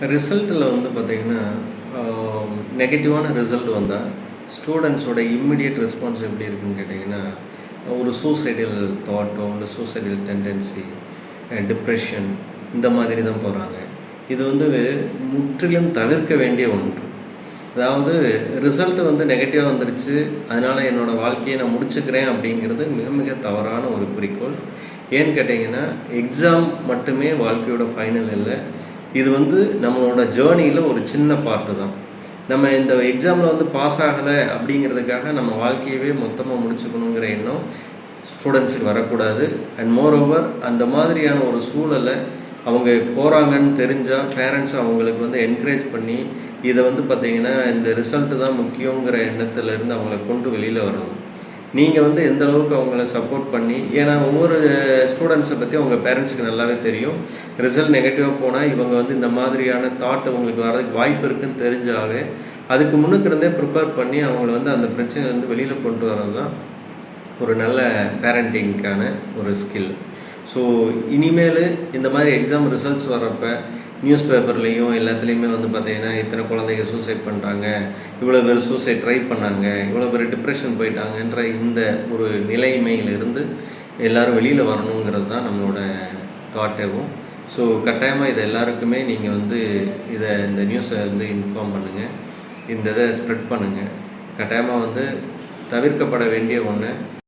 ரிசல்ட்டில் வந்து பார்த்திங்கன்னா, நெகட்டிவான ரிசல்ட் வந்தால் ஸ்டூடெண்ட்ஸோட இம்மிடியட் ரெஸ்பான்ஸ் எப்படி இருக்குன்னு கேட்டிங்கன்னா, ஒரு சூசைடல் தாட்டோ இல்லை சூசைடல் டெண்டன்சி, டிப்ரெஷன் இந்த மாதிரி தான் போகிறாங்க. இது வந்து முற்றிலும் தவிர்க்க வேண்டிய ஒன்று. அதாவது ரிசல்ட்டு வந்து நெகட்டிவாக வந்துருச்சு, அதனால் என்னோடய வாழ்க்கையை நான் முடிச்சுக்கிறேன் அப்படிங்கிறது மிக மிக தவறான ஒரு குறிக்கோள். ஏன்னு கேட்டிங்கன்னா, எக்ஸாம் மட்டுமே வாழ்க்கையோட ஃபைனல் இல்லை. இது வந்து நம்மளோட ஜேர்னியில் ஒரு சின்ன பார்ட்டு தான். நம்ம இந்த எக்ஸாமில் வந்து பாஸ் ஆகலை அப்படிங்கிறதுக்காக நம்ம வாழ்க்கையவே மொத்தமாக முடிச்சுக்கணுங்கிற எண்ணம் ஸ்டூடெண்ட்ஸுக்கு வரக்கூடாது. அண்ட் மோரோவர் அந்த மாதிரியான ஒரு சூழலை அவங்க போகிறாங்கன்னு தெரிஞ்சால் பேரண்ட்ஸ் அவங்களுக்கு வந்து என்கரேஜ் பண்ணி இதை வந்து பார்த்திங்கன்னா இந்த ரிசல்ட்டு தான் முக்கியங்கிற எண்ணத்துலேருந்து அவங்கள கொண்டு வெளியில் வரணும். நீங்கள் வந்து எந்த அளவுக்கு அவங்கள சப்போர்ட் பண்ணி, ஏன்னா ஒவ்வொரு ஸ்டூடெண்ட்ஸை பற்றி அவங்க பேரண்ட்ஸுக்கு நல்லாவே தெரியும். ரிசல்ட் நெகட்டிவாக போனால் இவங்க வந்து இந்த மாதிரியான தாட் அவங்களுக்கு வரதுக்கு வாய்ப்பு இருக்குதுன்னு தெரிஞ்சாலே அதுக்கு முன்னுக்கு இருந்தே ப்ரிப்பேர் பண்ணி அவங்கள வந்து அந்த பிரச்சனையிலேருந்து வெளியில் கொண்டு வரது தான் ஒரு நல்ல பேரண்டிங்க்கான ஒரு ஸ்கில். ஸோ இனிமேல் இந்த மாதிரி எக்ஸாம் ரிசல்ட்ஸ் வர்றப்போ நியூஸ் பேப்பர்லேயும் எல்லாத்துலேயுமே வந்து பார்த்திங்கன்னா இத்தனை குழந்தைங்க சூசைட் பண்ணுறாங்க, இவ்வளோ பேர் சூசைட் ட்ரை பண்ணாங்க, இவ்வளோ பேர் டிப்ரெஷன் போயிட்டாங்கன்ற இந்த ஒரு நிலைமையிலிருந்து எல்லோரும் வெளியில் வரணுங்கிறது தான் நம்மளோட தாட்டேவும். ஸோ கட்டாயமாக இதை எல்லாருக்குமே நீங்கள் வந்து இந்த நியூஸை வந்து இன்ஃபார்ம் பண்ணுங்கள், இந்த இதை ஸ்ப்ரெட் பண்ணுங்கள். கட்டாயமாக வந்து தவிர்க்கப்பட வேண்டிய ஒன்று.